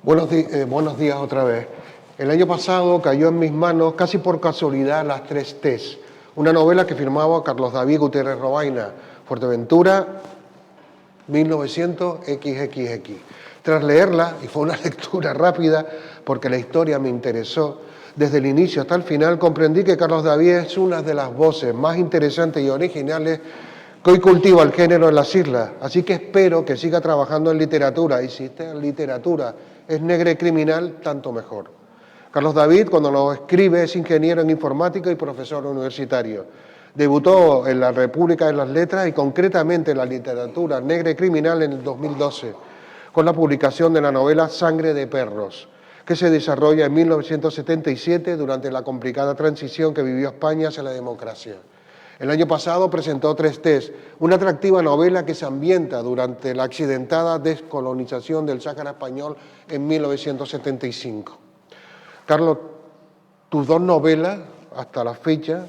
Buenos días otra vez. El año pasado cayó en mis manos, casi por casualidad, Las Tres Ts, una novela que firmaba Carlos David Gutiérrez Robaina, Fuerteventura, 1900XXX. Tras leerla, y fue una lectura rápida porque la historia me interesó, desde el inicio hasta el final comprendí que Carlos David es una de las voces más interesantes y originales que hoy cultiva el género en las islas, así que espero que siga trabajando en literatura, y si esta literatura es negra y criminal, tanto mejor. Carlos David, cuando lo escribe, es ingeniero en informática y profesor universitario. Debutó en la República de las Letras y concretamente en la literatura negra y criminal en el 2012, con la publicación de la novela Sangre de Perros, que se desarrolla en 1977 durante la complicada transición que vivió España hacia la democracia. El año pasado presentó Tres Ts, una atractiva novela que se ambienta durante la accidentada descolonización del Sáhara español en 1975. Carlos, tus dos novelas, hasta la fecha,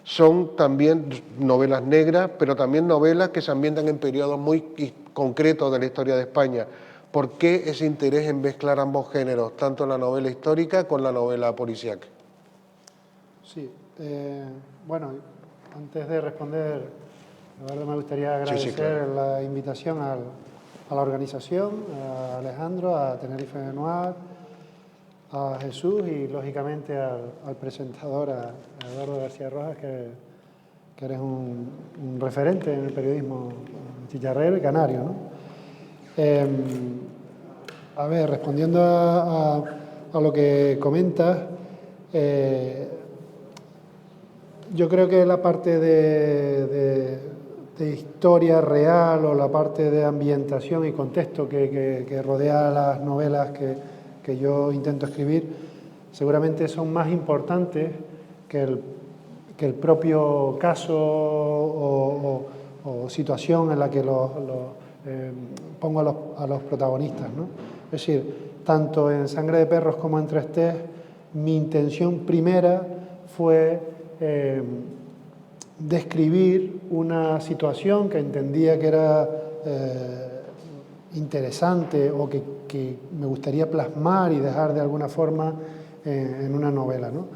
son también novelas negras, pero también novelas que se ambientan en periodos muy concretos de la historia de España. ¿Por qué ese interés en mezclar ambos géneros, tanto la novela histórica con la novela policíaca? Sí, bueno, antes de responder, la verdad me gustaría agradecer claro. la invitación a la organización, a Alejandro, a Tenerife Noir, a Jesús y lógicamente al presentador, a Eduardo García Rojas, que eres un referente en el periodismo chicharrero y canario, ¿no? A ver, respondiendo a lo que comentas, yo creo que la parte de historia real o la parte de ambientación y contexto que rodea las novelas que yo intento escribir seguramente son más importantes que el propio caso o situación en la que pongo a los protagonistas, ¿no? Es decir, tanto en Sangre de Perros como en Tres Ts, mi intención primera fue describir una situación que entendía que era interesante o que me gustaría plasmar y dejar de alguna forma en una novela, ¿no?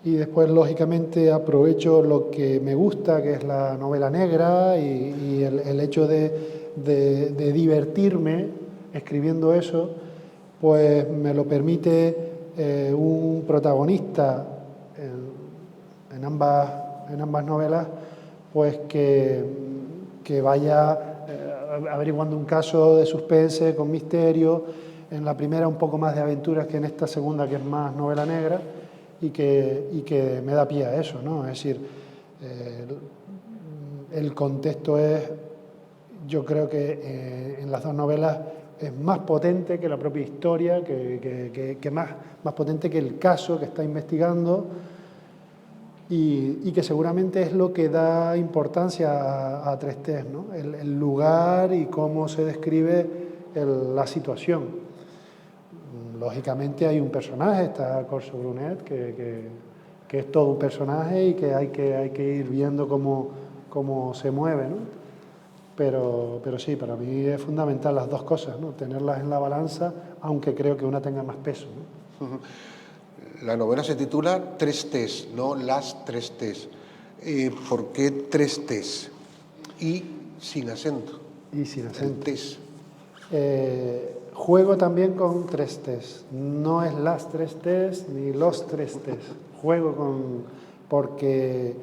Y después, lógicamente, aprovecho lo que me gusta, que es la novela negra y el hecho de divertirme escribiendo eso, pues me lo permite un protagonista en ambas novelas, pues que vaya averiguando un caso de suspense con misterio, en la primera un poco más de aventuras que en esta segunda, que es más novela negra, y que me da pie a eso, ¿no? Es decir, el contexto es, yo creo que en las dos novelas es más potente que la propia historia, que más potente que el caso que está investigando, y que seguramente es lo que da importancia a Tres Ts, ¿no? El lugar y cómo se describe la situación. Lógicamente hay un personaje, está Corso Brunet, que es todo un personaje y que hay que ir viendo cómo se mueve, ¿no? Pero sí, para mí es fundamental las dos cosas, ¿no? Tenerlas en la balanza, aunque creo que una tenga más peso, ¿no? La novela se titula Tres Ts, no Las Tres Ts. ¿Por qué Tres Ts? Y sin acento. Y sin acento. El tes. Juego también con Tres Ts. No es Las Tres Ts ni Los Tres Ts. Juego porque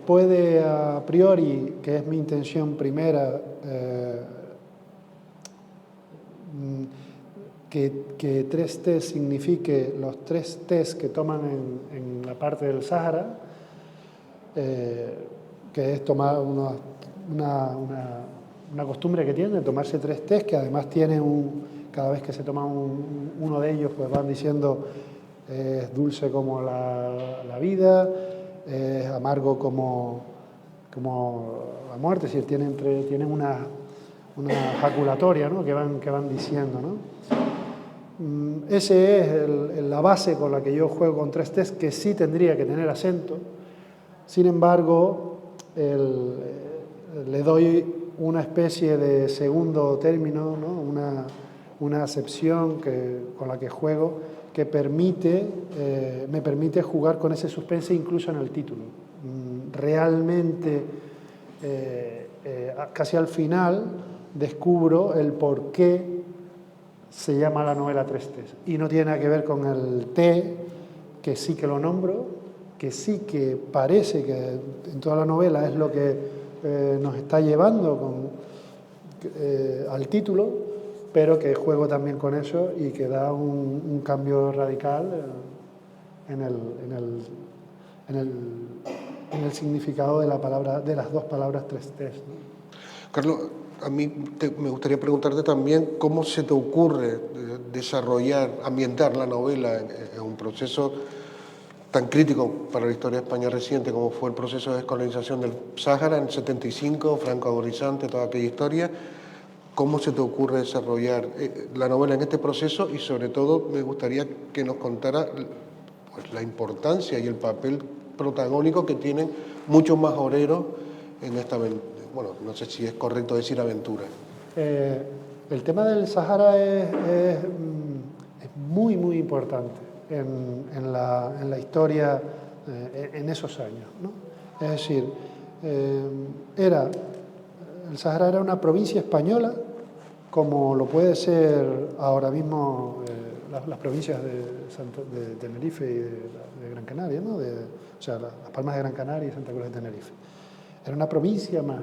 puede a priori, que es mi intención primera, que Tres Ts signifique los tres tés que toman en la parte del Sáhara, que es tomar una costumbre que tienen de tomarse tres tés, que además tienen cada vez que se toma uno de ellos, pues van diciendo es dulce como la vida, es amargo como la muerte, es decir, tienen una jaculatoria, ¿no? que van diciendo, ¿no? Ese es la base con la que yo juego con Tres Ts, que sí tendría que tener acento. Sin embargo, le doy una especie de segundo término, ¿no? una acepción con la que juego que me permite jugar con ese suspense incluso en el título. Realmente, casi al final, descubro el por qué se llama la novela Tres Ts. Y no tiene nada que ver con el té, que sí que lo nombro, que sí que parece que en toda la novela es lo que nos está llevando al título, pero que juego también con eso y que da un cambio radical en el significado de la palabra, de las dos palabras Tres Ts, ¿no? Carlos, a mí me gustaría preguntarte también cómo se te ocurre desarrollar, ambientar la novela en un proceso tan crítico para la historia de España reciente como fue el proceso de descolonización del Sáhara en el 75, Franco agonizante, toda aquella historia. ¿Cómo se te ocurre desarrollar la novela en este proceso? Y sobre todo me gustaría que nos contara pues, la importancia y el papel protagónico que tienen muchos majoreros en esta, bueno, no sé si es correcto decir aventura. El tema del Sáhara es muy, muy importante en la historia en esos años, ¿no? Es decir, el Sáhara era una provincia española, como lo puede ser ahora mismo las provincias de Tenerife y de Gran Canaria, ¿no? O sea, las Palmas de Gran Canaria y Santa Cruz de Tenerife. Era una provincia más,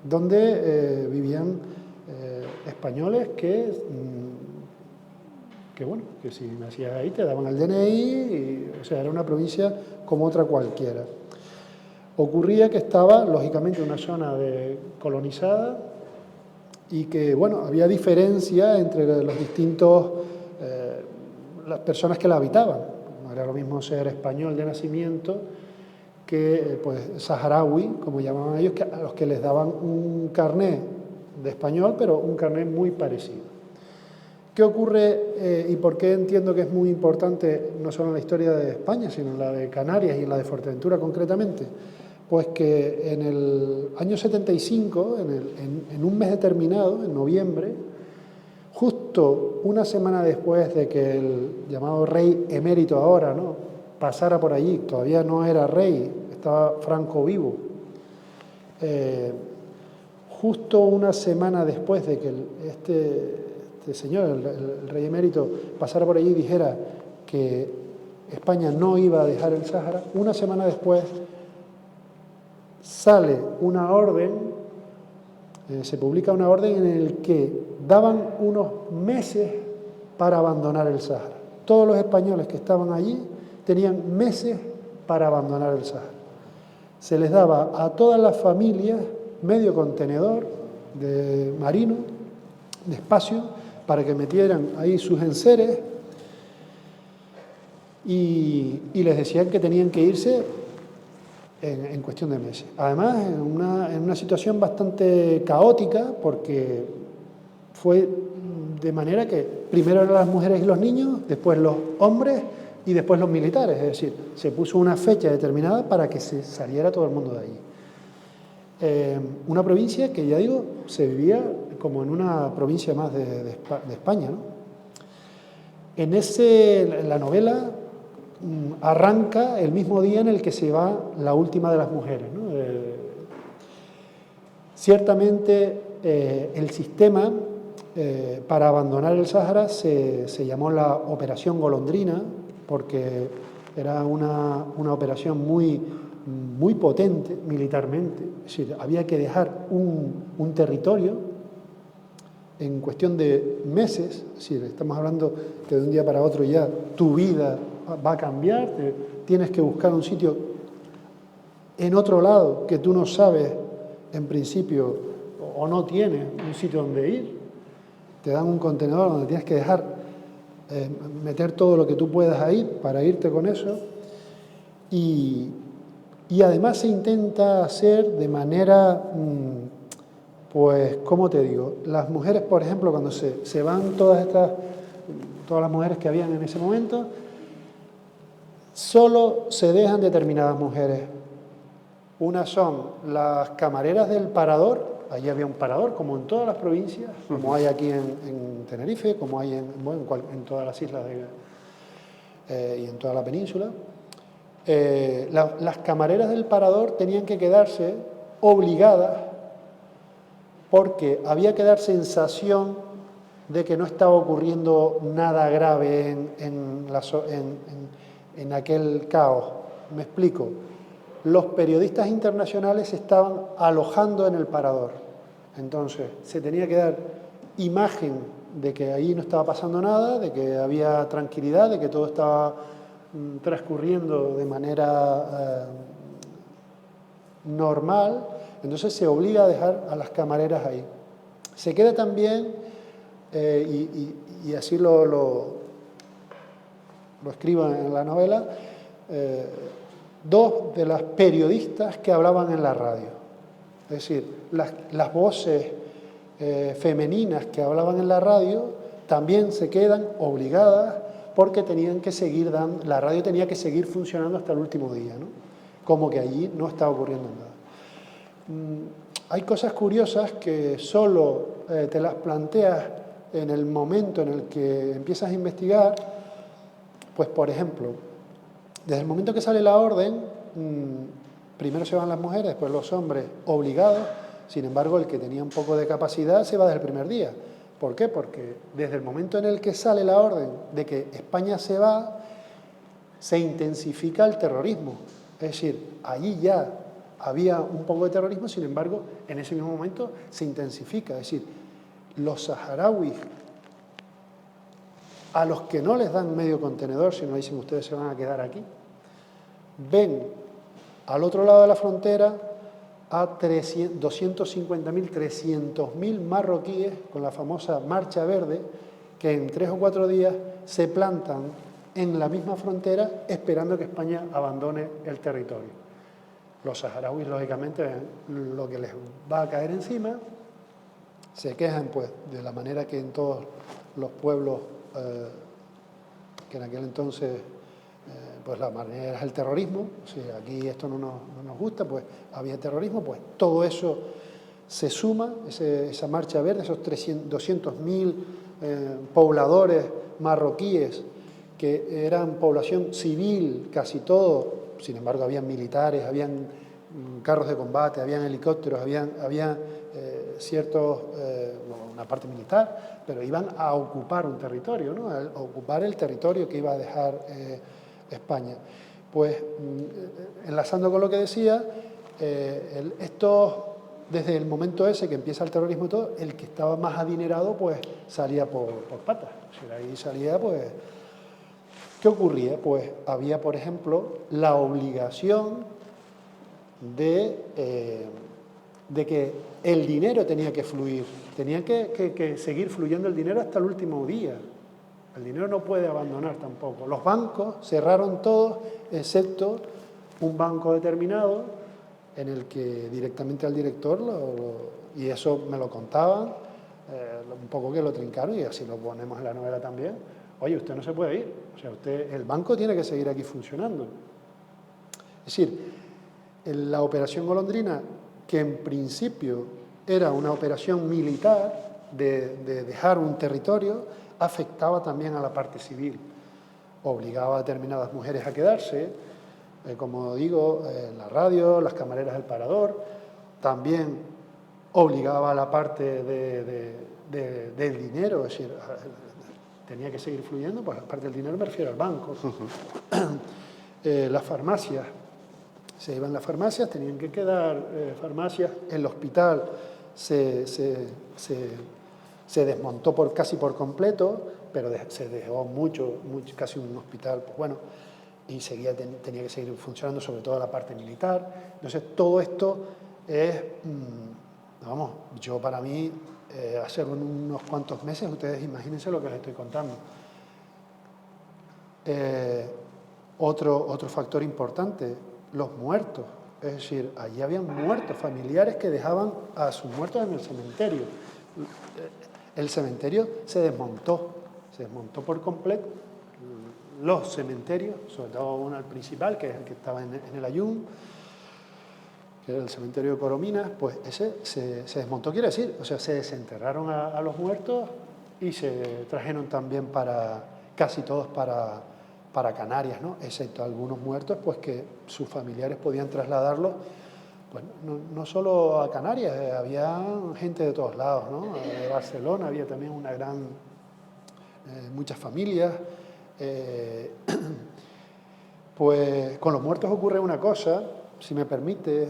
donde vivían españoles que bueno, que si nacías ahí te daban el DNI, o sea, era una provincia como otra cualquiera. Ocurría que estaba, lógicamente, una zona colonizada y que, bueno, había diferencia entre los distintos, las personas que la habitaban. No era lo mismo ser español de nacimiento que, pues, saharaui, como llamaban ellos, a los que les daban un carné de español, pero un carné muy parecido. ¿Qué ocurre y por qué entiendo que es muy importante no solo en la historia de España, sino en la de Canarias y en la de Fuerteventura concretamente? Pues que en el año 75, en un mes determinado, en noviembre, justo una semana después de que el llamado rey emérito ahora, ¿no?, pasara por allí, todavía no era rey, estaba Franco vivo, justo una semana después de que este señor, el rey emérito, pasara por allí y dijera que España no iba a dejar el Sáhara, una semana después sale una orden, se publica una orden en la que daban unos meses para abandonar el Sáhara. Todos los españoles que estaban allí tenían meses para abandonar el Sáhara. Se les daba a todas las familias medio contenedor de marino, de espacio, para que metieran ahí sus enseres y les decían que tenían que irse en cuestión de meses. Además, en una situación bastante caótica, porque fue de manera que primero eran las mujeres y los niños, después los hombres y después los militares. Es decir, se puso una fecha determinada para que se saliera todo el mundo de allí. Una provincia que, ya digo, se vivía como en una provincia más de España, ¿no? En la novela arranca el mismo día en el que se va la última de las mujeres, ¿no? Ciertamente el sistema para abandonar el Sáhara se llamó la Operación Golondrina, porque era una operación muy potente militarmente. Es decir, había que dejar un territorio en cuestión de meses. Es decir, estamos hablando que de un día para otro ya tu vida va a cambiar, tienes que buscar un sitio en otro lado que tú no sabes en principio o no tienes un sitio donde ir. Te dan un contenedor donde tienes que dejar, meter todo lo que tú puedas ahí para irte con eso y además se intenta hacer de manera, pues, ¿cómo te digo? Las mujeres, por ejemplo, cuando se van todas las mujeres que habían en ese momento, solo se dejan determinadas mujeres. Unas son las camareras del parador, allí había un parador, como en todas las provincias, como hay aquí en Tenerife, como hay en todas las islas y en toda la península. Las camareras del parador tenían que quedarse obligadas porque había que dar sensación de que no estaba ocurriendo nada grave en aquel caos. Me explico. Los periodistas internacionales se estaban alojando en el parador. Entonces, se tenía que dar imagen de que ahí no estaba pasando nada, de que había tranquilidad, de que todo estaba transcurriendo de manera normal. Entonces se obliga a dejar a las camareras ahí. Se queda también, y así lo escribo en la novela, dos de las periodistas que hablaban en la radio. Es decir, las voces femeninas que hablaban en la radio también se quedan obligadas porque tenían que seguir la radio tenía que seguir funcionando hasta el último día, ¿no? Como que allí no estaba ocurriendo nada. Hay cosas curiosas que solo te las planteas en el momento en el que empiezas a investigar. Pues, por ejemplo, desde el momento que sale la orden, primero se van las mujeres, después los hombres obligados. Sin embargo, el que tenía un poco de capacidad se va desde el primer día. ¿Por qué? Porque desde el momento en el que sale la orden de que España se va, se intensifica el terrorismo. Es decir, allí ya había un poco de terrorismo, sin embargo, en ese mismo momento se intensifica. Es decir, los saharauis, a los que no les dan medio contenedor, sino dicen ustedes se van a quedar aquí, ven al otro lado de la frontera a 250.000, 300.000 marroquíes con la famosa Marcha Verde, que en 3 o 4 días se plantan en la misma frontera esperando que España abandone el territorio. Los saharauis, lógicamente, ven lo que les va a caer encima, se quejan pues de la manera que en todos los pueblos que en aquel entonces pues la manera era el terrorismo. Si aquí esto no nos gusta, pues había terrorismo, pues todo eso se suma, esa marcha verde, esos 200.000 pobladores marroquíes que eran población civil casi todo. Sin embargo, habían militares, habían carros de combate, habían helicópteros, había una parte militar, pero iban a ocupar un territorio, ¿no? A ocupar el territorio que iba a dejar España. Pues, enlazando con lo que decía, desde el momento ese que empieza el terrorismo y todo, el que estaba más adinerado, pues salía por patas. O sea, ahí salía, pues... ¿Qué ocurría? Pues había, por ejemplo, la obligación de que el dinero tenía que fluir, tenía que seguir fluyendo el dinero hasta el último día. El dinero no puede abandonar tampoco. Los bancos cerraron todos, excepto un banco determinado en el que directamente al director, y eso me lo contaban, un poco que lo trincaron, y así lo ponemos en la novela también. Oye, usted no se puede ir, o sea, el banco tiene que seguir aquí funcionando. Es decir, la operación Golondrina, que en principio era una operación militar de dejar un territorio, afectaba también a la parte civil. Obligaba a determinadas mujeres a quedarse, como digo, la radio, las camareras del parador, también obligaba a la parte del dinero, es decir, tenía que seguir fluyendo, pues aparte del dinero me refiero al banco. Las farmacias, se iban las farmacias, tenían que quedar farmacias. El hospital se desmontó casi por completo, pero se dejó mucho, casi un hospital, pues bueno, y tenía que seguir funcionando, sobre todo la parte militar. Entonces todo esto es, vamos, yo para mí, hacerlo en unos cuantos meses, ustedes imagínense lo que les estoy contando. Otro factor importante, los muertos. Es decir, allí habían muertos, familiares que dejaban a sus muertos en el cementerio. El cementerio se desmontó por completo. Los cementerios, sobre todo uno el principal, que es el que estaba en el Ayun, que era el cementerio de Corominas, pues ese se desmontó, quiere decir, o sea, se desenterraron a los muertos y se trajeron también casi todos para Canarias, ¿no? Excepto algunos muertos, pues que sus familiares podían trasladarlos, pues no solo a Canarias, había gente de todos lados, ¿no? De Barcelona había también muchas familias. Pues con los muertos ocurre una cosa, si me permite,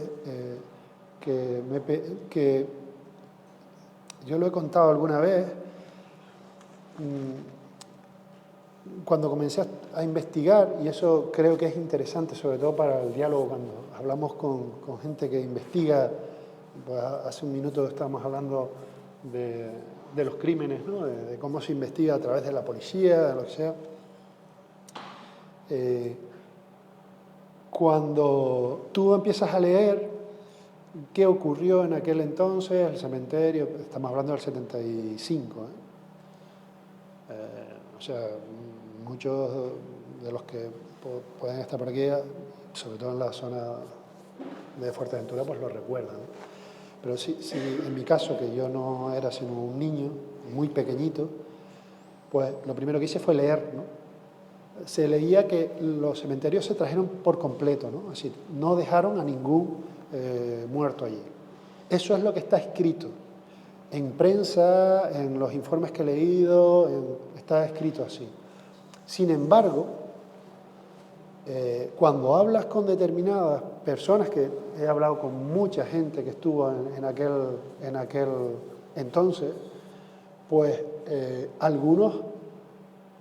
que yo lo he contado alguna vez. Cuando comencé a investigar, y eso creo que es interesante, sobre todo para el diálogo, cuando hablamos con gente que investiga, pues hace un minuto estábamos hablando de los crímenes, ¿no? De cómo se investiga a través de la policía, de lo que sea. Cuando tú empiezas a leer qué ocurrió en aquel entonces, el cementerio, estamos hablando del 75, o sea, muchos de los que pueden estar por aquí, sobre todo en la zona de Fuerteventura, pues lo recuerdan, ¿no? Pero sí, en mi caso, que yo no era sino un niño muy pequeñito, pues lo primero que hice fue leer, ¿no? Se leía que los cementerios se trajeron por completo, ¿no? Así, no dejaron a ningún muerto allí. Eso es lo que está escrito en prensa, en los informes que he leído, está escrito así. Sin embargo, cuando hablas con determinadas personas, que he hablado con mucha gente que estuvo en aquel entonces, pues algunos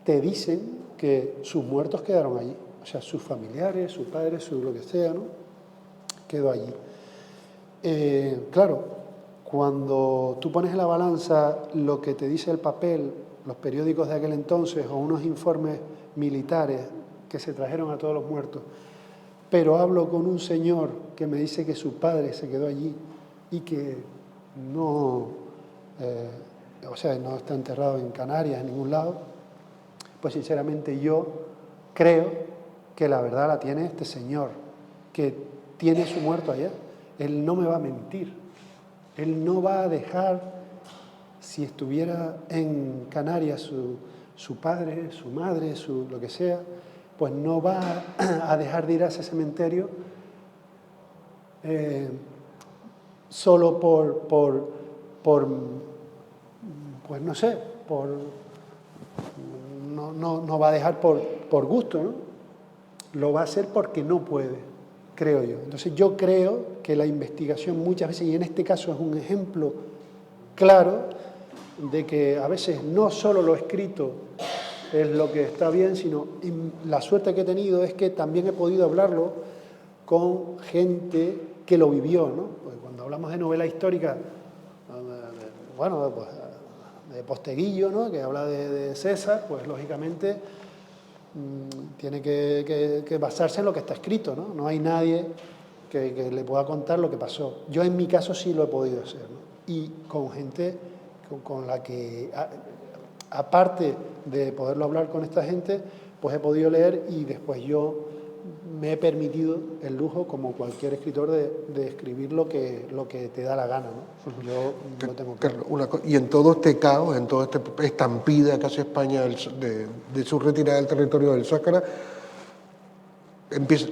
te dicen que sus muertos quedaron allí, o sea, sus familiares, sus padres, lo que sea, ¿no? Quedó allí. Claro, cuando tú pones en la balanza lo que te dice el papel, los periódicos de aquel entonces o unos informes militares que se trajeron a todos los muertos, pero hablo con un señor que me dice que su padre se quedó allí y que no, o sea, no está enterrado en Canarias, en ningún lado, pues sinceramente yo creo que la verdad la tiene este señor, que tiene su muerto allá. Él no me va a mentir. Él no va a dejar, si estuviera en Canarias su padre, su madre, lo que sea, pues no va a dejar de ir a ese cementerio solo por pues no sé, no va a dejar por gusto, ¿no? Lo va a hacer porque no puede, creo yo. Entonces yo creo que la investigación muchas veces, y en este caso es un ejemplo claro, de que a veces no solo lo escrito es lo que está bien, sino la suerte que he tenido es que también he podido hablarlo con gente que lo vivió, ¿no? Pues cuando hablamos de novela histórica, bueno, pues de Posteguillo, ¿no? Que habla de César, pues lógicamente tiene que basarse en lo que está escrito, ¿no? No hay nadie que le pueda contar lo que pasó. Yo en mi caso sí lo he podido hacer, ¿no? Y con gente con la que, aparte de poderlo hablar con esta gente, pues he podido leer y después yo me he permitido el lujo, como cualquier escritor, de escribir lo que te da la gana, ¿no? Yo no tengo claro. Y en todo este caos, en toda esta estampida que hace España de su retirada del territorio del Sáhara,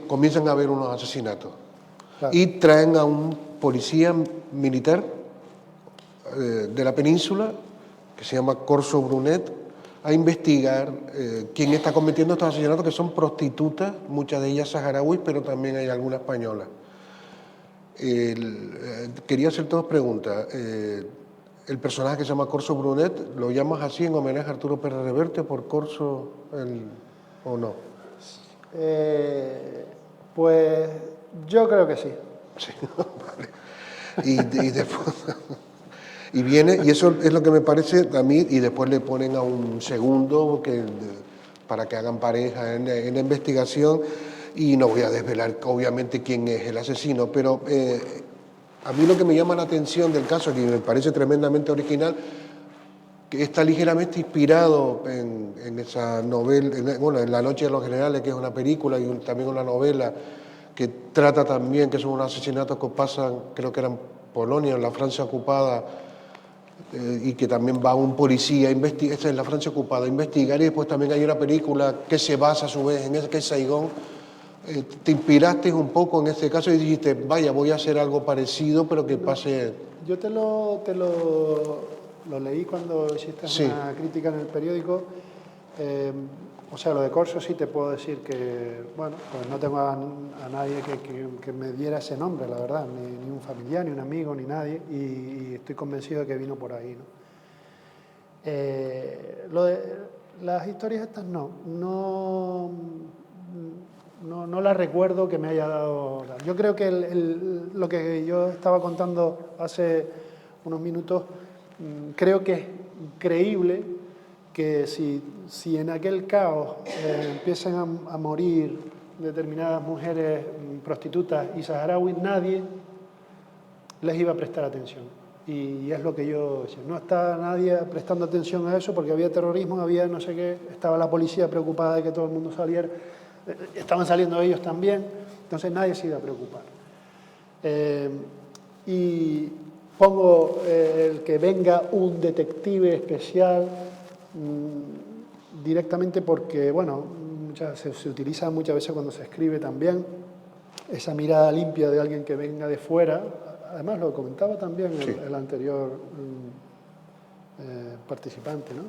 comienzan a haber unos asesinatos. Claro. Y traen a un policía militar de la península, que se llama Corso Brunet, a investigar quién está cometiendo estos asesinatos, que son prostitutas, muchas de ellas saharauis, pero también hay algunas españolas. Quería hacerte dos preguntas. El personaje que se llama Corso Brunet, ¿lo llamas así en homenaje a Arturo Pérez Reverte por Corso o no? Pues yo creo que sí. Sí, vale. Y después... Y viene, y eso es lo que me parece a mí, y después le ponen a un segundo para que hagan pareja en la investigación, y no voy a desvelar obviamente quién es el asesino, pero a mí lo que me llama la atención del caso, y me parece tremendamente original, que está ligeramente inspirado en esa novela, en La noche de los generales, que es una película y también una novela que trata también, que son unos asesinatos que pasan, creo que era en Polonia, en la Francia ocupada, y que también va un policía a investigar, esta es la Francia ocupada, a investigar, y después también hay una película que se basa a su vez en ese, que es Saigón. ¿Te inspiraste un poco en este caso y dijiste, vaya, voy a hacer algo parecido, pero que pase...? Yo lo leí cuando hiciste Sí. una crítica en el periódico. O sea, lo de Corso sí te puedo decir que, bueno, pues no tengo a nadie que me diera ese nombre, la verdad, ni un familiar, ni un amigo, ni nadie, y estoy convencido de que vino por ahí, ¿no? Lo de las historias estas no las recuerdo que me haya dado. Yo creo que lo que yo estaba contando hace unos minutos, creo que es creíble que si en aquel caos empiezan a morir determinadas mujeres prostitutas y saharauis, nadie les iba a prestar atención. Y es lo que yo decía. No está nadie prestando atención a eso porque había terrorismo, había no sé qué, estaba la policía preocupada de que todo el mundo saliera, estaban saliendo ellos también, entonces nadie se iba a preocupar. Y pongo el que venga un detective especial directamente porque, bueno, se utiliza muchas veces cuando se escribe también esa mirada limpia de alguien que venga de fuera. Además lo comentaba también el anterior participante, ¿no?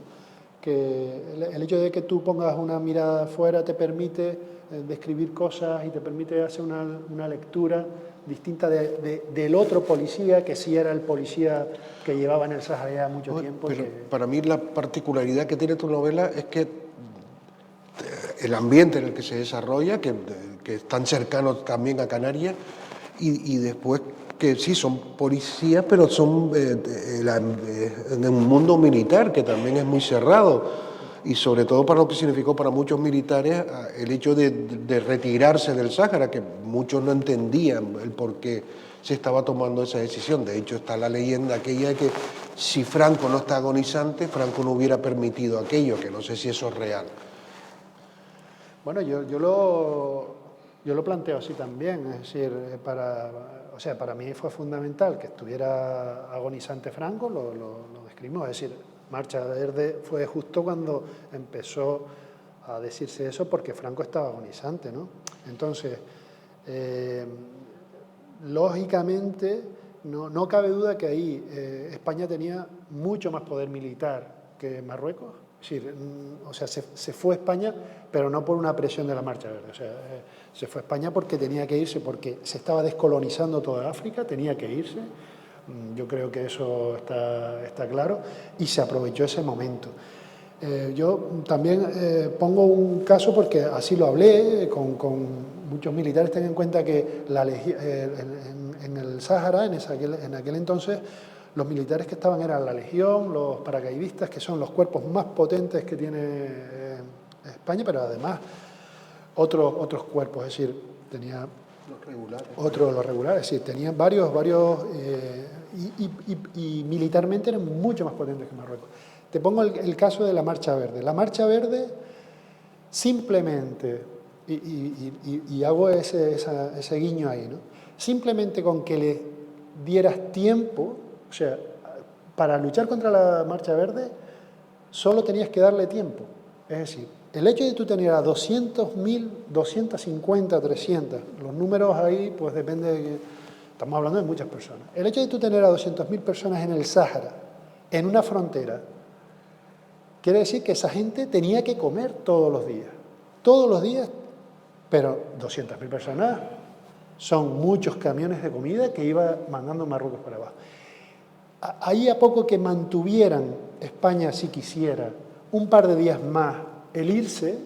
Que el hecho de que tú pongas una mirada afuera te permite describir cosas y te permite hacer una lectura distinta del otro policía, que sí era el policía que llevaba en el Sáhara ya mucho tiempo. Pero para mí la particularidad que tiene tu novela es que el ambiente en el que se desarrolla, que es tan cercano también a Canarias, y después que sí, son policías, pero son en un mundo militar que también es muy cerrado, y sobre todo para lo que significó para muchos militares el hecho de retirarse del Sáhara, que muchos no entendían el por qué se estaba tomando esa decisión. De hecho, está la leyenda aquella de que si Franco no está agonizante, Franco no hubiera permitido aquello, que no sé si eso es real. Bueno, yo lo planteo así también, es decir, para mí fue fundamental que estuviera agonizante Franco, lo describimos, es decir, Marcha Verde fue justo cuando empezó a decirse eso porque Franco estaba agonizante, ¿no? Entonces, lógicamente, no cabe duda que ahí España tenía mucho más poder militar que Marruecos. Es decir, se fue a España, pero no por una presión de la Marcha Verde. O sea, se fue a España porque tenía que irse, porque se estaba descolonizando toda África, tenía que irse. Yo creo que eso está claro y se aprovechó ese momento. Yo también pongo un caso porque así lo hablé con muchos militares. Ten en cuenta que en el Sáhara, en aquel entonces, los militares que estaban eran la Legión, los paracaidistas, que son los cuerpos más potentes que tiene España, pero además otros cuerpos, es decir, tenía los regulares, es decir, tenían varios y militarmente eran mucho más potentes que Marruecos. Te pongo el caso de la Marcha Verde. La Marcha Verde simplemente, y hago ese guiño ahí, ¿no? Simplemente con que le dieras tiempo, o sea, para luchar contra la Marcha Verde, solo tenías que darle tiempo. Es decir, el hecho de tú tener a 200.000, 250, 300, los números ahí, pues depende de que estamos hablando de muchas personas. El hecho de tú tener a 200.000 personas en el Sáhara, en una frontera, quiere decir que esa gente tenía que comer todos los días, pero 200.000 personas son muchos camiones de comida que iba mandando Marruecos para abajo. Ahí a poco que mantuvieran España, si quisiera, un par de días más el irse,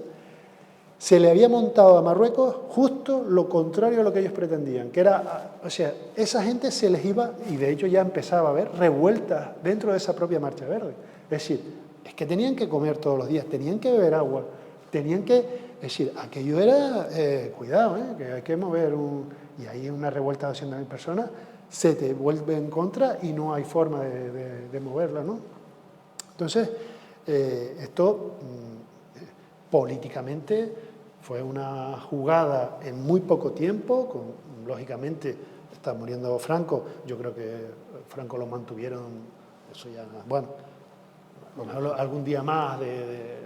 se le había montado a Marruecos justo lo contrario a lo que ellos pretendían, que era, o sea, esa gente se les iba, y de hecho ya empezaba a haber revueltas dentro de esa propia Marcha Verde. Es decir, es que tenían que comer todos los días, tenían que beber agua, tenían que, es decir, aquello era, cuidado, que hay que mover y hay una revuelta de 200.000 personas, se te vuelve en contra y no hay forma de moverla, ¿no? Entonces, esto políticamente Fue una jugada en muy poco tiempo, lógicamente está muriendo Franco, yo creo que Franco lo mantuvieron, eso ya, bueno, algún día más de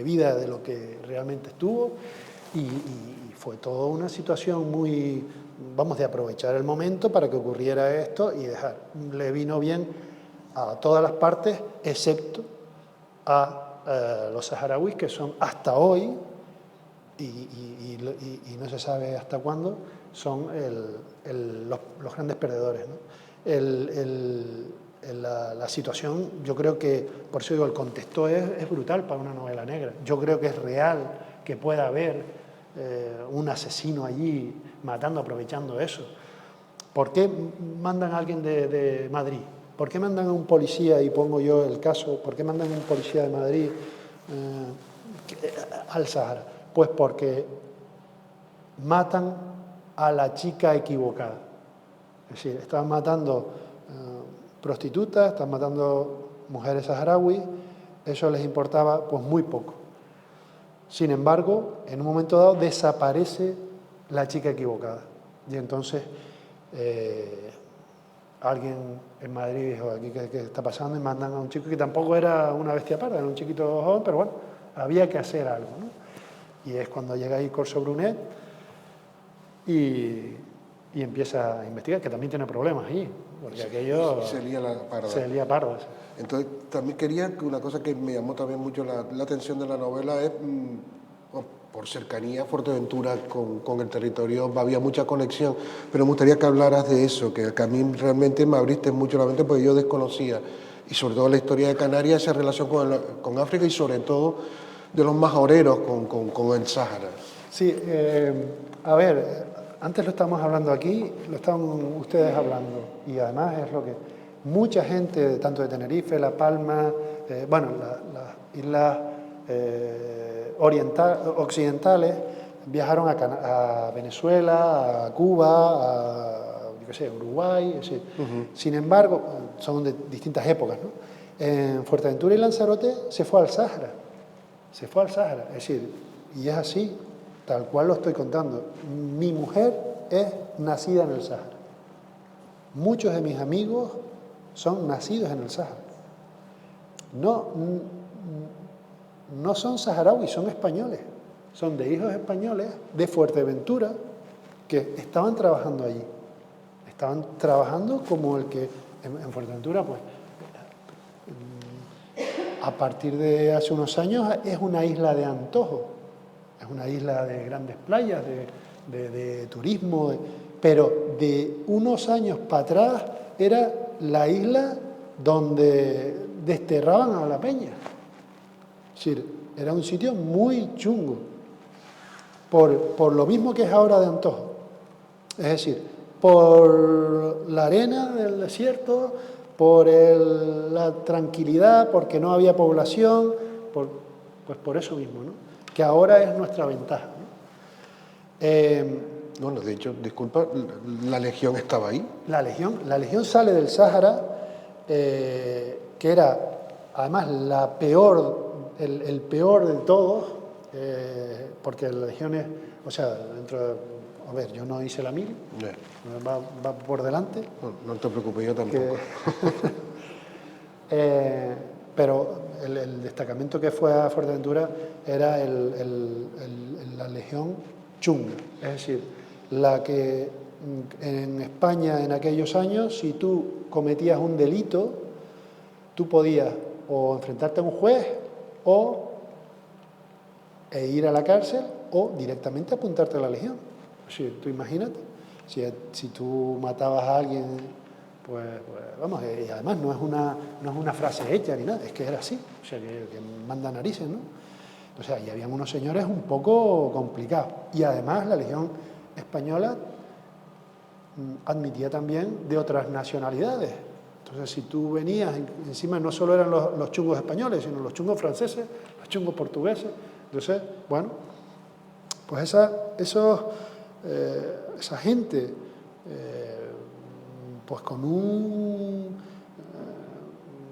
vida de lo que realmente estuvo, y fue toda una situación muy, vamos, de aprovechar el momento para que ocurriera esto y dejar. Le vino bien a todas las partes, excepto a los saharauis, que son hasta hoy, y no se sabe hasta cuándo, son los grandes perdedores, ¿no? La situación, yo creo que, por eso digo, el contexto es brutal para una novela negra. Yo creo que es real que pueda haber un asesino allí matando, aprovechando eso. ¿Por qué mandan a alguien de Madrid? ¿Por qué mandan a un policía, y pongo yo el caso, por qué mandan a un policía de Madrid al Sahara? Pues porque matan a la chica equivocada. Es decir, estaban matando prostitutas, estaban matando mujeres saharauis, eso les importaba pues muy poco. Sin embargo, en un momento dado desaparece la chica equivocada. Y entonces alguien en Madrid dijo, aquí qué está pasando, y mandan a un chico que tampoco era una bestia parda, era un chiquito joven, pero bueno, había que hacer algo, ¿no? Y es cuando llega ahí Corso Brunet y empieza a investigar, que también tiene problemas allí, porque aquello se lía la parda. Se lía parda. Sí. Entonces, también quería que una cosa que me llamó también mucho la atención de la novela es, por cercanía, Fuerteventura con el territorio, había mucha conexión, pero me gustaría que hablaras de eso, que a mí realmente me abriste mucho la mente porque yo desconocía, y sobre todo la historia de Canarias, esa relación con África y sobre todo de los majoreros con el Sáhara. Sí, a ver, antes lo estábamos hablando aquí, lo estaban ustedes hablando, y además es lo que mucha gente, tanto de Tenerife, La Palma, bueno, las islas occidentales, viajaron a Venezuela, a Cuba, yo qué sé, Uruguay, es decir, sin embargo, son de distintas épocas, ¿no? En Fuerteventura y Lanzarote se fue al Sáhara, es decir, y es así, tal cual lo estoy contando. Mi mujer es nacida en el Sáhara. Muchos de mis amigos son nacidos en el Sáhara. No son saharauis, son españoles. Son de hijos españoles de Fuerteventura que estaban trabajando allí. Estaban trabajando como el que en Fuerteventura, pues, a partir de hace unos años es una isla de antojo. Es una isla de grandes playas, de turismo, pero de unos años para atrás era la isla donde desterraban a la peña. Es decir, era un sitio muy chungo, por lo mismo que es ahora de antojo. Es decir, por la arena del desierto, por la tranquilidad, porque no había población, pues por eso mismo, ¿no? Que ahora es nuestra ventaja, ¿no? Bueno, de hecho, disculpa, ¿la Legión estaba ahí? La Legión sale del Sáhara, que era además el peor de todos, porque la Legión es, o sea, a ver, yo no hice la 1000, va por delante. No te preocupes, yo tampoco. Pero el destacamento que fue a Fuerteventura era la Legión Chunga, es decir, la que en España en aquellos años, si tú cometías un delito, tú podías o enfrentarte a un juez e ir a la cárcel o directamente apuntarte a la Legión. Sí, tú imagínate, si tú matabas a alguien, pues vamos, y además no es una frase hecha ni nada, es que era así, o sea, que manda narices, ¿no? O sea, y habían unos señores un poco complicados. Y además la Legión Española admitía también de otras nacionalidades. Entonces, si tú venías, encima no solo eran los chungos españoles, sino los chungos franceses, los chungos portugueses. Entonces, bueno, pues esa gente, pues con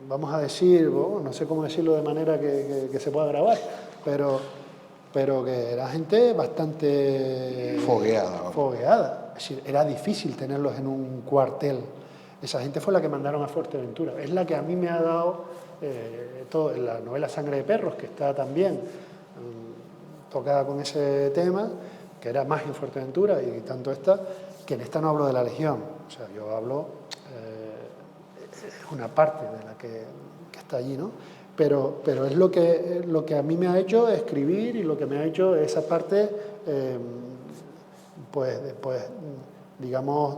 vamos a decir, no sé cómo decirlo de manera que se pueda grabar, pero pero que era gente bastante fogueada. Es decir, era difícil tenerlos en un cuartel. Esa gente fue la que mandaron a Fuerteventura. Es la que a mí me ha dado todo, la novela Sangre de Perros, que está también tocada con ese tema, que era más en Fuerteventura y tanto esta, que en esta no hablo de la Legión. O sea, yo hablo, es una parte de la que está allí, ¿no? Pero es lo que a mí me ha hecho escribir y lo que me ha hecho esa parte, pues, digamos,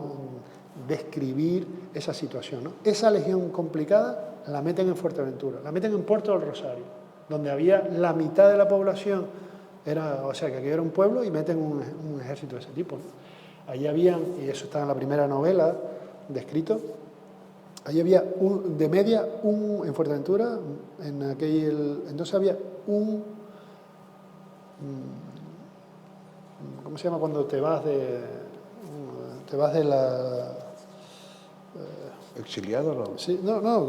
describir esa situación, ¿no? Esa legión complicada la meten en Fuerteventura, la meten en Puerto del Rosario, donde había la mitad de la población, o sea, que aquí era un pueblo y meten un ejército de ese tipo, ¿no? Allí habían, y eso está en la primera novela descrito, allí había de media en Fuerteventura, entonces había ¿cómo se llama cuando te vas de la... ¿Exiliado o no? Sí, no,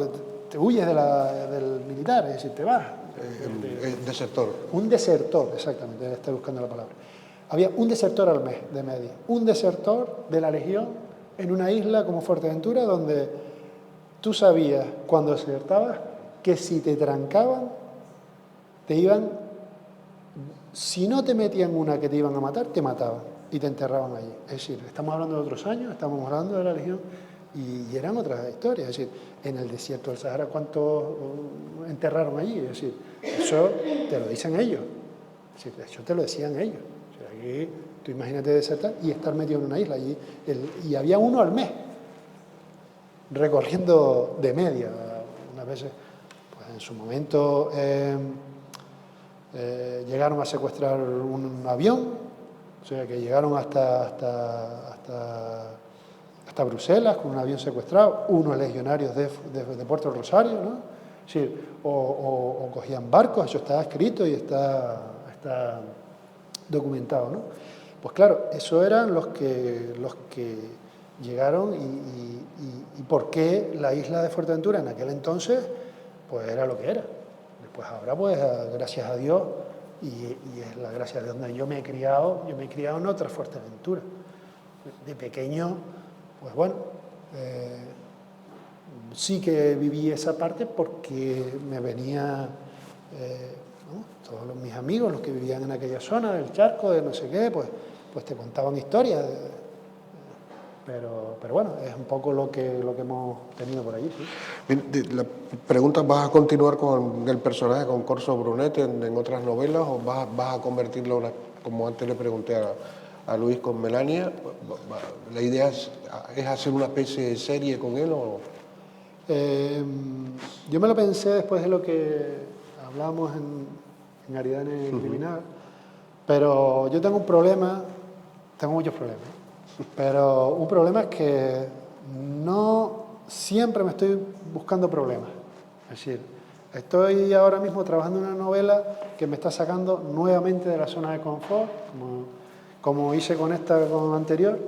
te huyes del militar, es decir, te vas. Desertor. Un desertor, exactamente, estoy buscando la palabra. Había un desertor al mes de media, un desertor de la Legión en una isla como Fuerteventura, donde tú sabías cuando desertabas que si te trancaban, si no te metían una que te iban a matar, te mataban y te enterraban allí. Es decir, estamos hablando de otros años, estamos hablando de la Legión y eran otras historias. Es decir, en el desierto del Sahara, ¿cuántos enterraron allí? Es decir, eso te lo dicen ellos. Es decir, eso te lo decían ellos. O sea, aquí, tú imagínate desertar y estar metido en una isla. Y había uno al mes, recorriendo de media. Unas veces, pues en su momento... llegaron a secuestrar un avión, o sea que llegaron hasta Bruselas con un avión secuestrado, unos legionarios de Puerto Rosario, ¿no? Sí, o cogían barcos, eso está escrito y está documentado, ¿no? Pues claro, eso eran los que llegaron y por qué la isla de Fuerteventura en aquel entonces pues era lo que era. Pues ahora, pues, gracias a Dios, y es la gracia de donde yo me he criado en otra Fuerteventura. De pequeño, pues bueno, sí que viví esa parte porque me venía, ¿no? Todos mis amigos, los que vivían en aquella zona del charco, de no sé qué, pues te contaban historias. Pero bueno, es un poco lo que hemos tenido por allí. ¿Sí? La pregunta, ¿vas a continuar con el personaje, con Corso Brunet en otras novelas o vas a convertirlo, como antes le pregunté a Luis con Melania? ¿La idea es hacer una especie de serie con él o...? Yo me lo pensé después de lo que hablamos en Ariadne Criminal, pero yo tengo muchos problemas. Pero un problema es que no siempre me estoy buscando problemas. Es decir, estoy ahora mismo trabajando en una novela que me está sacando nuevamente de la zona de confort, como hice con la anterior,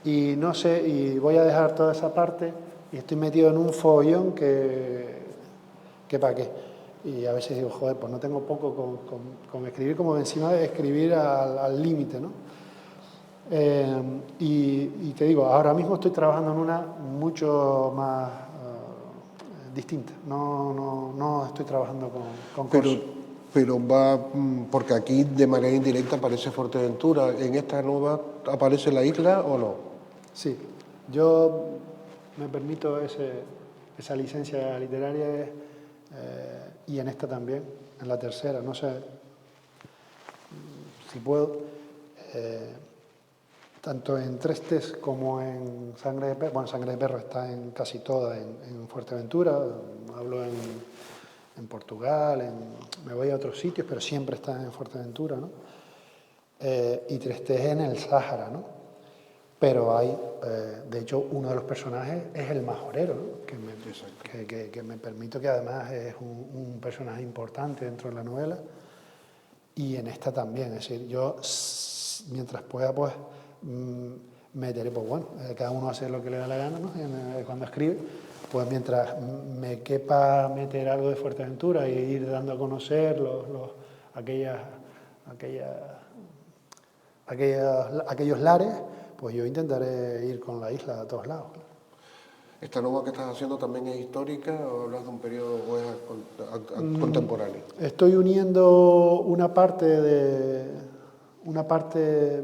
y no sé, y voy a dejar toda esa parte y estoy metido en un follón que para qué. Y a veces digo, joder, pues no tengo poco con escribir, como encima de escribir al límite, ¿no? Y te digo, ahora mismo estoy trabajando en una mucho más distinta. No estoy trabajando con Corso. Pero va, porque aquí de manera indirecta aparece Fuerteventura. ¿En esta nueva aparece la isla o no? Sí, yo me permito esa licencia literaria y en esta también, en la tercera. No sé si puedo. Tanto en Trestes como en Sangre de Perro. Bueno, Sangre de Perro está en casi toda en Fuerteventura. Hablo en Portugal, me voy a otros sitios, pero siempre está en Fuerteventura, ¿no? Y Trestes en el Sáhara, ¿no? Pero hay, de hecho, uno de los personajes es el majorero, ¿no? que me permito que además es un personaje importante dentro de la novela. Y en esta también, es decir, yo mientras pueda, pues meteré, pues bueno, cada uno hace lo que le da la gana, ¿no? Cuando escribe, pues mientras me quepa meter algo de Fuerteventura e ir dando a conocer aquellas aquellos lares, pues yo intentaré ir con la isla a todos lados. ¿Esta novela que estás haciendo también es histórica o hablas de un periodo o es contemporáneo? Estoy uniendo una parte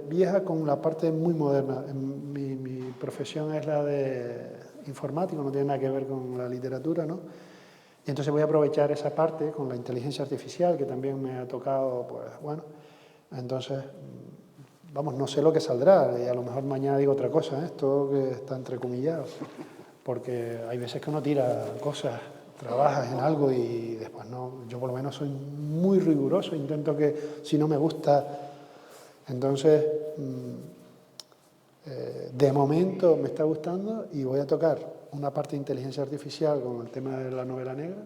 vieja con la parte muy moderna. Mi profesión es la de informático, no tiene nada que ver con la literatura, ¿no? Y entonces voy a aprovechar esa parte con la inteligencia artificial, que también me ha tocado, pues bueno, entonces, vamos, no sé lo que saldrá, y a lo mejor mañana digo otra cosa, ¿eh? Esto que está entrecomillado, porque hay veces que uno tira cosas, trabajas en algo y después no. Yo por lo menos soy muy riguroso, intento que si no me gusta, entonces de momento me está gustando y voy a tocar una parte de inteligencia artificial con el tema de la novela negra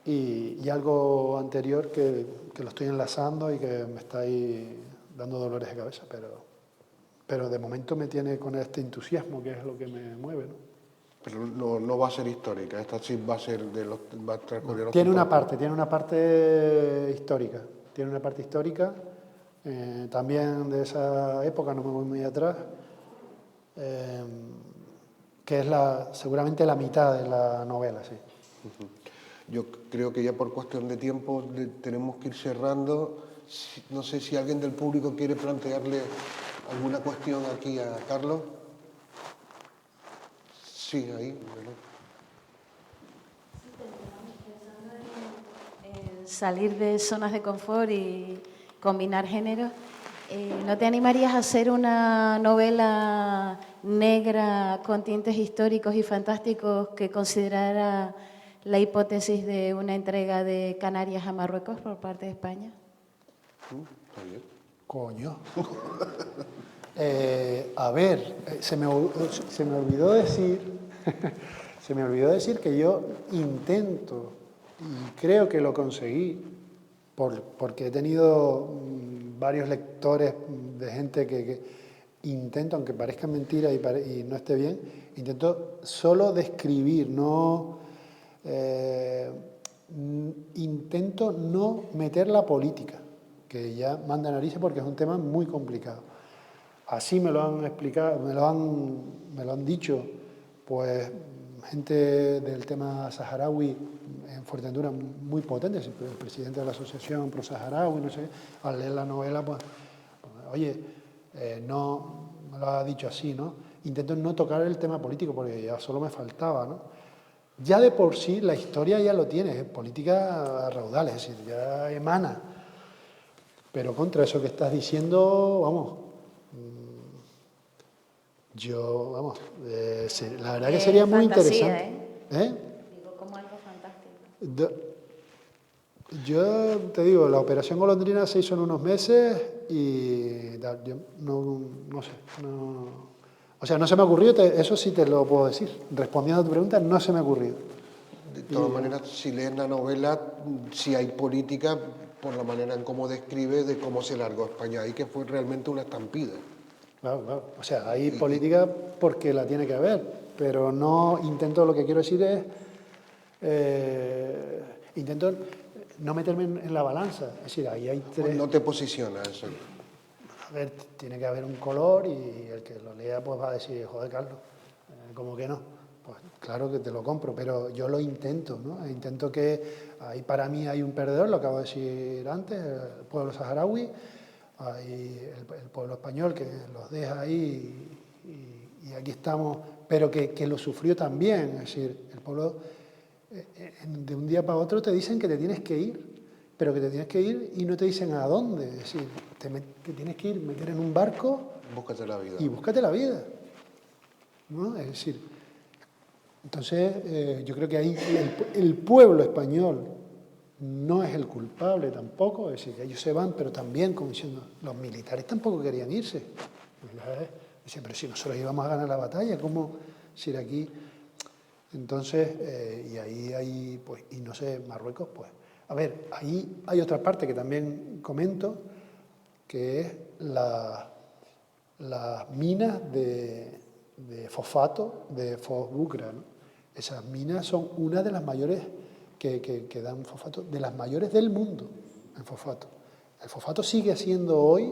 y algo anterior que lo estoy enlazando y que me está ahí dando dolores de cabeza, pero de momento me tiene con este entusiasmo que es lo que me mueve, ¿no? Pero no va a ser histórica, esta sí va a ser va a transcurrir Tiene una parte histórica, también de esa época, no me voy muy atrás, que es seguramente la mitad de la novela, sí. Yo creo que ya por cuestión de tiempo tenemos que ir cerrando. No sé si alguien del público quiere plantearle alguna cuestión aquí a Carlos. Sí, ahí. Salir de zonas de confort y combinar géneros. ¿No te animarías a hacer una novela negra con tintes históricos y fantásticos que considerara la hipótesis de una entrega de Canarias a Marruecos por parte de España? Está bien. Coño. A ver, se me olvidó decir, se me olvidó decir que yo intento, y creo que lo conseguí, porque he tenido varios lectores de gente que intento, aunque parezca mentira y no esté bien, intento solo describir, intento no meter la política, que ya manda narices porque es un tema muy complicado. Así me lo han explicado, me lo han dicho, pues gente del tema saharaui en Fuerteventura muy potente, el presidente de la asociación pro saharaui, no sé, al leer la novela, pues oye, no me lo ha dicho así, ¿no? Intento no tocar el tema político porque ya solo me faltaba, ¿no? Ya de por sí la historia ya lo tiene, es política a raudales, es decir, ya emana. Pero contra eso que estás diciendo, vamos, la verdad que sería muy fantasía, interesante. Digo, como algo fantástico. Yo te digo, la operación Golondrina se hizo en unos meses y yo no sé, o sea, no se me ha ocurrido, eso sí te lo puedo decir. Respondiendo a tu pregunta, no se me ha ocurrido. De todas maneras, si lees la novela, sí hay política por la manera en cómo describe de cómo se largó España ahí, que fue realmente una estampida. Claro. O sea, hay política porque la tiene que haber, pero no intento, lo que quiero decir es, intento no meterme en la balanza. Es decir, ahí hay tres. No te posiciona eso. A ver, tiene que haber un color y el que lo lea pues va a decir, joder, Carlos, ¿cómo que no? Pues claro que te lo compro, pero yo lo intento, ¿no? Intento que ahí para mí hay un perdedor, lo acabo de decir antes, el pueblo saharaui, hay el pueblo español que los deja ahí y aquí estamos, pero que lo sufrió también, es decir, el pueblo de un día para otro te dicen que te tienes que ir, pero que te tienes que ir y no te dicen a dónde, es decir, que tienes que ir, meter en un barco Búscate la vida. y búscate la vida, ¿no? Es decir, entonces yo creo que ahí el pueblo español no es el culpable tampoco, es decir, que ellos se van, pero también, como diciendo, los militares tampoco querían irse. Decían, pero si nosotros íbamos a ganar la batalla, ¿cómo ir aquí? Entonces, y ahí hay, pues, y no sé, Marruecos, pues. A ver, ahí hay otra parte que también comento, que es las minas de fosfato, de fosbucra, ¿no? Esas minas son una de las mayores que dan fosfato, de las mayores del mundo en fosfato. El fosfato sigue siendo hoy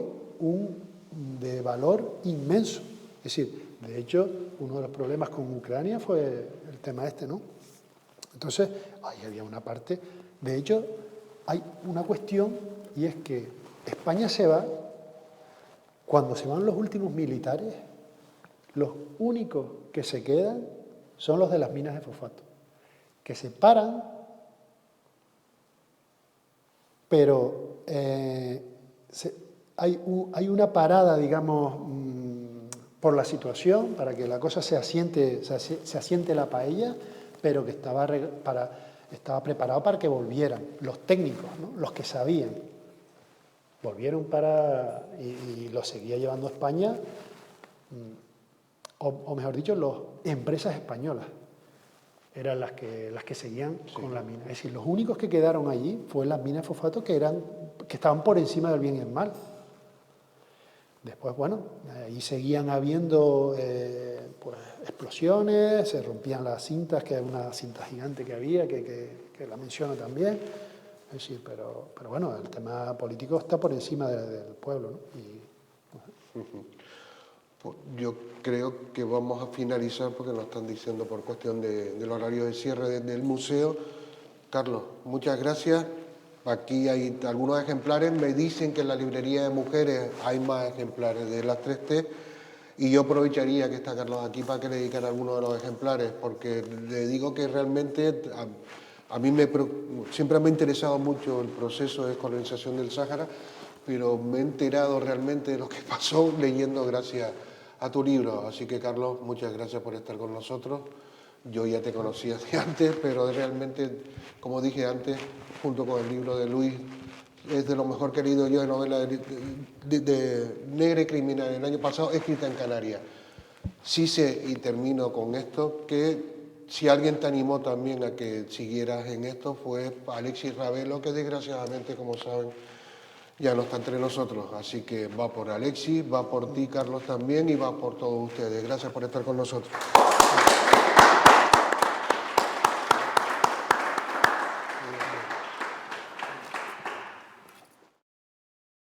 de valor inmenso. Es decir, de hecho, uno de los problemas con Ucrania fue el tema este, ¿no? Entonces, ahí había una parte. De hecho, hay una cuestión, y es que España se va, cuando se van los últimos militares, los únicos que se quedan son los de las minas de fosfato, que se paran, pero hay una parada, digamos, por la situación, para que la cosa se asiente la paella, pero que estaba preparado para que volvieran los técnicos, ¿no? Los que sabían. Volvieron y lo seguía llevando España, o mejor dicho, las empresas españolas eran las que seguían con la mina. Es decir, los únicos que quedaron allí fueron las minas de fosfato que estaban por encima del bien y el mal. Después, bueno, ahí seguían habiendo pues, explosiones, se rompían las cintas, que era una cinta gigante que había, que la menciono también. Es decir, pero bueno, el tema político está por encima del pueblo, ¿no? Pues yo creo que vamos a finalizar porque nos están diciendo por cuestión del horario de cierre del museo. Carlos, muchas gracias. Aquí hay algunos ejemplares. Me dicen que en la librería de mujeres hay más ejemplares de las 3T y yo aprovecharía que está Carlos aquí para que le dedicara algunos de los ejemplares, porque le digo que realmente a mí siempre me ha interesado mucho el proceso de descolonización del Sáhara, pero me he enterado realmente de lo que pasó leyendo gracias a tu libro. Así que, Carlos, muchas gracias por estar con nosotros. Yo ya te conocía de antes, pero realmente, como dije antes, junto con el libro de Luis, es de lo mejor que he leído yo de novela de negra y criminal. El año pasado, escrita en Canarias. Sí sé, y termino con esto, que si alguien te animó también a que siguieras en esto fue Alexis Ravelo, que desgraciadamente, como saben, ya no está entre nosotros. Así que va por Alexis, va por ti, Carlos, también, y va por todos ustedes. Gracias por estar con nosotros.